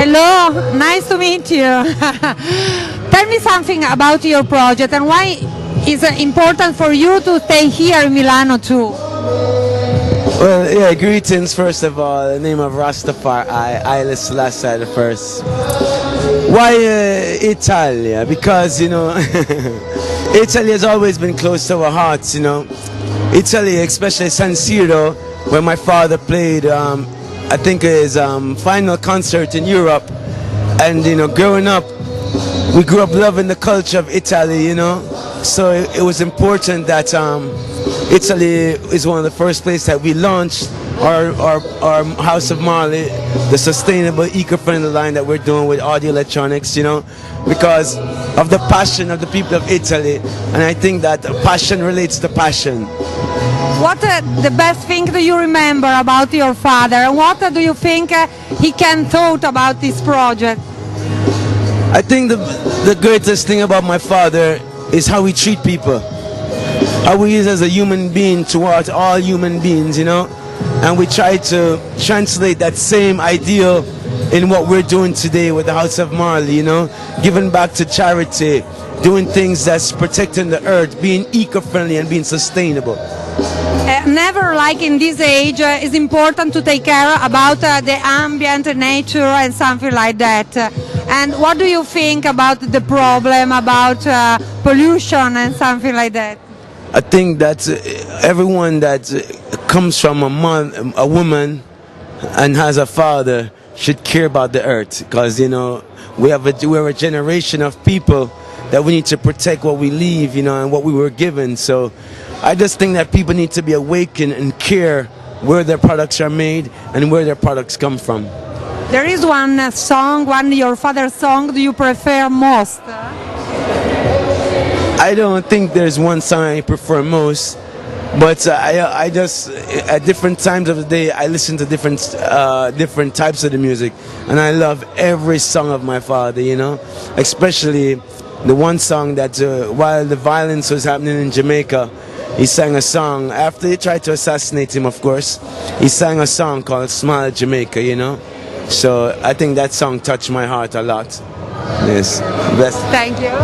Hello, nice to meet you. Tell me something about your project and why is it important for you to stay here in Milano too? Well, yeah, greetings first of all. In the name of Rastafari, Haile Selassie the first. Why Italy? Because, Italy has always been close to our hearts, Italy, especially San Siro, where my father played, I think his final concert in Europe. And, growing up, we grew up loving the culture of Italy, So it was important that Italy is one of the first places that we launched our House of Marley, the sustainable eco-friendly line that we're doing with audio electronics, because of the passion of the people of Italy. And I think that passion relates to passion. What the best thing do you remember about your father, and what do you think he can thought about this project? I think the greatest thing about my father is how we treat people, how he is as a human being towards all human beings, and we try to translate that same ideal in what we're doing today with the House of Marley, giving back to charity, doing things that's protecting the earth, being eco-friendly and being sustainable. Never, like in this age, it's important to take care about the ambient, nature, and something like that. And what do you think about the problem about pollution and something like that? I think that everyone that comes from a woman and has a father should care about the earth, because we're a generation of people that we need to protect what we leave, and what we were given. So I just think that people need to be awakened and care where their products are made and where their products come from. There is one song, your father's song, do you prefer most? I don't think there's one song I prefer most, but I just, at different times of the day, I listen to different types of the music, and I love every song of my father, especially the one song that while the violence was happening in Jamaica, he sang a song, after they tried to assassinate him, of course, he sang a song called Smile Jamaica, So I think that song touched my heart a lot. Yes, best. Thank you.